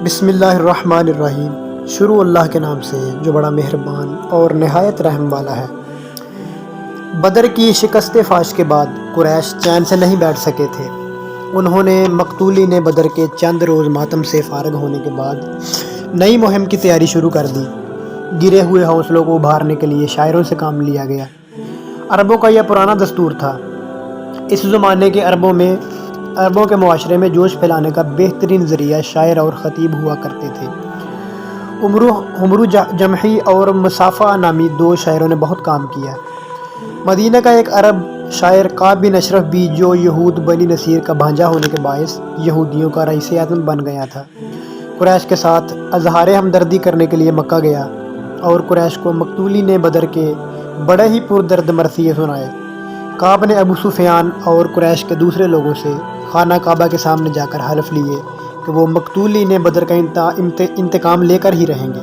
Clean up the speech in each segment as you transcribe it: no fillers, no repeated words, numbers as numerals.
بسم اللہ الرحمن الرحیم۔ شروع اللہ کے نام سے جو بڑا مہربان اور نہایت رحم والا ہے۔ بدر کی شکست فاش کے بعد قریش چین سے نہیں بیٹھ سکے تھے۔ انہوں نے مقتولین بدر کے چند روز ماتم سے فارغ ہونے کے بعد نئی مہم کی تیاری شروع کر دی۔ گرے ہوئے حوصلوں کو ابھارنے کے لیے شاعروں سے کام لیا گیا۔ عربوں کا یہ پرانا دستور تھا۔ اس زمانے کے عربوں کے معاشرے میں جوش پھیلانے کا بہترین ذریعہ شاعر اور خطیب ہوا کرتے تھے۔ عمرو جمحی اور مصافہ نامی دو شاعروں نے بہت کام کیا۔ مدینہ کا ایک عرب شاعر کعب بن اشرف بھی، جو یہود بنی نصیر کا بھانجا ہونے کے باعث یہودیوں کا رئیس اعظم بن گیا تھا، قریش کے ساتھ اظہار ہمدردی کرنے کے لیے مکہ گیا اور قریش کو مقتولین بدر کے بڑے ہی پردرد مرثیے سنائے۔ کعب نے ابو سفیان اور قریش کے دوسرے لوگوں سے خانہ کعبہ کے سامنے جا کر حلف لیے کہ وہ مقتولین بدر کا انتقام لے کر ہی رہیں گے۔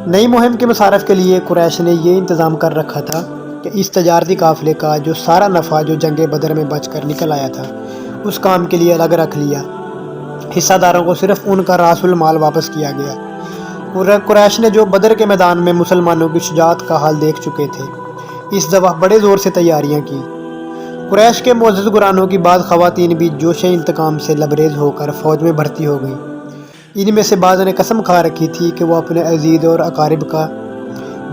نئی مہم کے مصارف کے لیے قریش نے یہ انتظام کر رکھا تھا کہ اس تجارتی قافلے کا جو سارا نفع جو جنگ بدر میں بچ کر نکل آیا تھا، اس کام کے لیے الگ رکھ لیا۔ حصہ داروں کو صرف ان کا راس المال واپس کیا گیا۔ قریش نے جو بدر کے میدان میں مسلمانوں کی شجاعت کا حال دیکھ چکے تھے، اس دفعہ بڑے زور سے تیاریاں کی۔ قریش کے معزز گرانوں کی بعض خواتین بھی جوش انتقام سے لبریز ہو کر فوج میں بھرتی ہو گئیں۔ ان میں سے بعض نے قسم کھا رکھی تھی کہ وہ اپنے عزیز اور اقارب کا،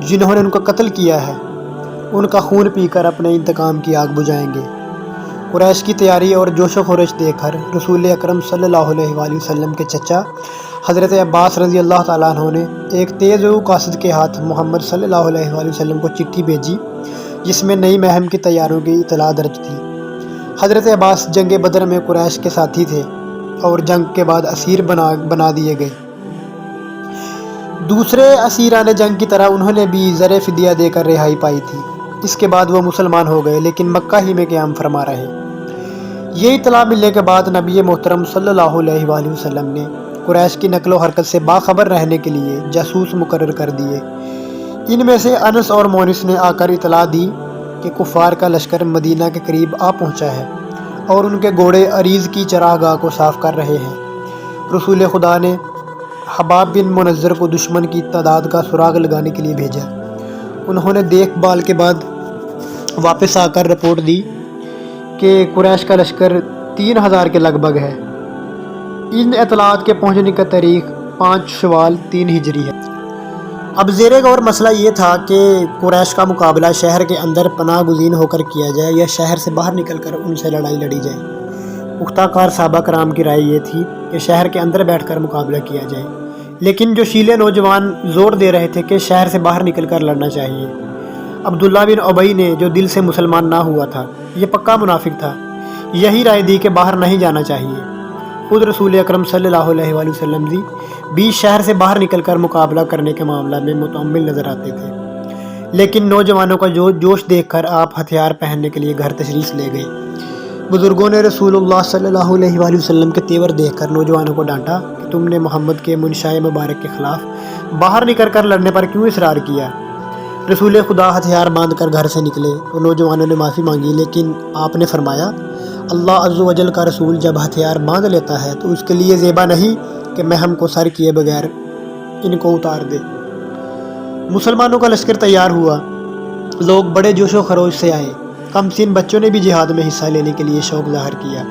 جنہوں نے ان کا قتل کیا ہے، ان کا خون پی کر اپنے انتقام کی آگ بجھائیں گے۔ قریش کی تیاری اور جوش و خروش دیکھ کر رسول اکرم صلی اللہ علیہ وآلہ وسلم کے چچا حضرت عباس رضی اللہ تعالیٰ عنہ نے ایک تیز رو قاصد کے ہاتھ محمد صلی اللہ علیہ وآلہ وسلم کو چٹھی بھیجی، جس میں نئی مہم کی تیاریوں کی اطلاع درج تھی۔ حضرت عباس جنگ بدر میں قریش کے ساتھی تھے اور جنگ کے بعد اسیر بنا دیے گئے۔ دوسرے اسیران جنگ کی طرح انہوں نے بھی زر فدیہ دے کر رہائی پائی تھی۔ اس کے بعد وہ مسلمان ہو گئے، لیکن مکہ ہی میں قیام فرما رہے۔ یہ اطلاع ملنے کے بعد نبی محترم صلی اللہ علیہ وآلہ وسلم نے قریش کی نقل و حرکت سے باخبر رہنے کے لیے جاسوس مقرر کر دیے۔ ان میں سے انس اور مونس نے آ کر اطلاع دی کہ کفار کا لشکر مدینہ کے قریب آ پہنچا ہے اور ان کے گھوڑے عریض کی چراگاہ کو صاف کر رہے ہیں۔ رسول خدا نے حباب بن منذر کو دشمن کی تعداد کا سراغ لگانے کے لیے بھیجا۔ انہوں نے دیکھ بھال کے بعد واپس آ کر رپورٹ دی کہ قریش کا لشکر 3000 کے لگ بھگ ہے۔ ان اطلاعات کے پہنچنے کا تاریخ 5 شوال 3 ہجری ہے۔ اب زیر غور مسئلہ یہ تھا کہ قریش کا مقابلہ شہر کے اندر پناہ گزین ہو کر کیا جائے یا شہر سے باہر نکل کر ان سے لڑائی لڑی جائے۔ پختہ کار صحابہ کرام کی رائے یہ تھی کہ شہر کے اندر بیٹھ کر مقابلہ کیا جائے، لیکن جو شیلے نوجوان زور دے رہے تھے کہ شہر سے باہر نکل کر لڑنا چاہیے۔ عبداللہ بن ابی نے، جو دل سے مسلمان نہ ہوا تھا، یہ پکا منافق تھا، یہی رائے دی کہ باہر نہیں جانا چاہیے۔ خود رسول اکرم صلی اللہ علیہ وآلہ وسلم بھی شہر سے باہر نکل کر مقابلہ کرنے کے معاملہ میں متعمل نظر آتے تھے، لیکن نوجوانوں کا جوش دیکھ کر آپ ہتھیار پہننے کے لیے گھر تشریف لے گئے۔ بزرگوں نے رسول اللہ صلی اللہ علیہ وآلہ وسلم کے تیور دیکھ کر نوجوانوں کو ڈانٹا کہ تم نے محمد کے منشائے مبارک کے خلاف باہر نکل کر لڑنے پر کیوں اصرار کیا؟ رسول خدا ہتھیار باندھ کر گھر سے نکلے تو نوجوانوں نے معافی مانگی، لیکن آپ نے فرمایا، اللہ عز و جل کا رسول جب ہتھیار باندھ لیتا ہے تو اس کے لیے زیبا نہیں کہ محرم کو سر کیے بغیر ان کو اتار دے۔ مسلمانوں کا لشکر تیار ہوا، لوگ بڑے جوش و خروش سے آئے۔ کم سن بچوں نے بھی جہاد میں حصہ لینے کے لیے شوق ظاہر کیا،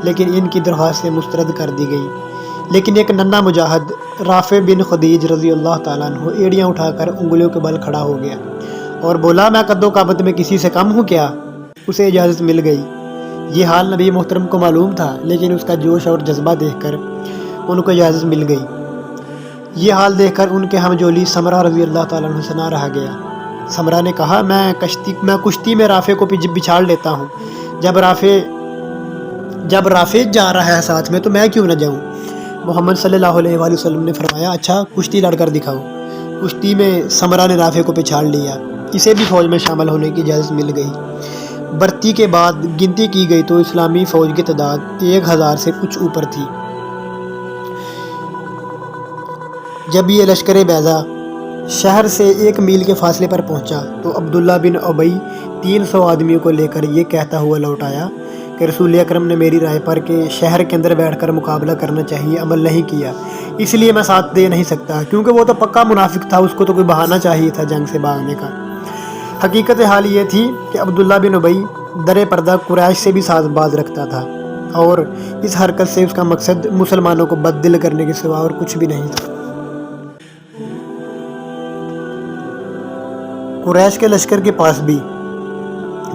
لیکن ان کی درخواستیں مسترد کر دی گئیں۔ لیکن ایک ننھا مجاہد رافع بن خدیج رضی اللہ تعالیٰ عنہ ایڑیاں اٹھا کر انگلیوں کے بل کھڑا ہو گیا اور بولا، میں قد و قامت میں کسی سے کم ہوں کیا؟ اسے اجازت مل گئی۔ یہ حال نبی محترم کو معلوم تھا، لیکن اس کا جوش اور جذبہ دیکھ کر ان کو اجازت مل گئی۔ یہ حال دیکھ کر ان کے ہمجولی سمرہ رضی اللہ تعالیٰ عنہ سے نہ رہا گیا۔ سمرہ نے کہا، میں کشتی میں رافع کو بچھاڑ لیتا ہوں، جب رافع جا رہا ہے ساتھ میں تو میں کیوں نہ جاؤں؟ محمد صلی اللہ علیہ وآلہ وسلم نے فرمایا، اچھا کشتی لڑ کر دکھاؤ۔ کشتی میں سمرہ نے رافع کو پچھاڑ لیا، اسے بھی فوج میں شامل ہونے کی اجازت مل گئی۔ بھرتی کے بعد گنتی کی گئی تو اسلامی فوج کی تعداد 1000 سے کچھ اوپر تھی۔ جب یہ لشکر بیضا شہر سے 1 میل کے فاصلے پر پہنچا تو عبداللہ بن ابی 300 آدمیوں کو لے کر یہ کہتا ہوا لوٹ آیا کہ کہ رسول اکرم نے میری رائے پر کہ شہر کے اندر بیٹھ کر مقابلہ کرنا چاہیے عمل نہیں کیا، اس لیے میں ساتھ دے نہیں سکتا، کیونکہ وہ تو پکا منافق تھا، اس کو تو کوئی بہانہ چاہیے تھا جنگ سے بھاگنے کا۔ حقیقت حال یہ تھی کہ عبداللہ بن ابی در پردہ قریش سے بھی ساتھ باز رکھتا تھا، اور اس حرکت سے اس کا مقصد مسلمانوں کو بد دل کرنے کے سوا اور کچھ بھی نہیں تھا۔ قریش کے لشکر کے پاس بھی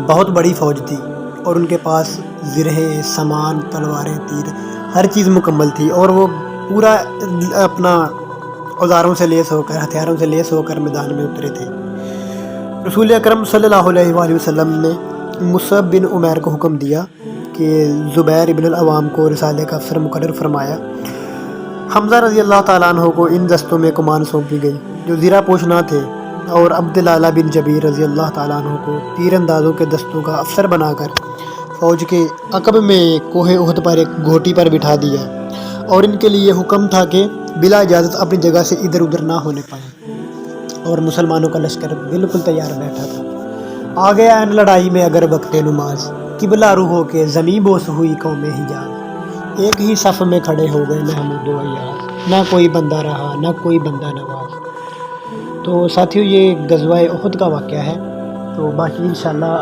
بہت بڑی فوج تھی، اور ان کے پاس زرہیں، سامان، تلواریں، تیر، ہر چیز مکمل تھی، اور وہ پورا اپنا اوزاروں سے لیس ہو کر، ہتھیاروں سے لیس ہو کر میدان میں اترے تھے۔ رسول اکرم صلی اللہ علیہ وآلہ وسلم نے مصعب بن عمیر کو حکم دیا کہ زبیر ابن العوام کو رسالے کا افسر مقرر فرمایا۔ حمزہ رضی اللہ تعالیٰ عنہ کو ان دستوں میں کمان سونپی گئی جو زیرہ پوشنا تھے، اور عبداللہ بن جبیر رضی اللہ تعالیٰ عنہ کو تیر اندازوں کے دستوں کا افسر بنا کر فوج کے عقب میں کوہ احد پر ایک گھوٹی پر بٹھا دیا، اور ان کے لیے حکم تھا کہ بلا اجازت اپنی جگہ سے ادھر ادھر نہ ہونے پائیں، اور مسلمانوں کا لشکر بالکل تیار بیٹھا تھا۔ آگے آئین لڑائی میں اگر وقت نماز، قبلہ روح ہو کے زمیں بوس ہوئی قوم حجاز، ایک ہی صف میں کھڑے ہو گئے محمود و ایاز، نہ کوئی بندہ رہا نہ کوئی بندہ نواز۔ تو ساتھیو، یہ غزوہ احد کا واقعہ ہے، تو باقی انشاءاللہ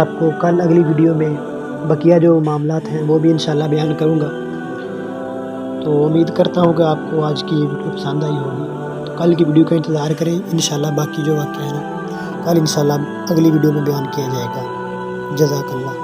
آپ کو کل اگلی ویڈیو میں بقیہ جو معاملات ہیں وہ بھی انشاءاللہ بیان کروں گا۔ تو امید کرتا ہوں کہ آپ کو آج کی ویڈیو پسند آئی ہوگی، تو کل کی ویڈیو کا انتظار کریں، انشاءاللہ باقی جو واقعہ ہے نا کل انشاءاللہ اگلی ویڈیو میں بیان کیا جائے گا۔ جزاک اللہ۔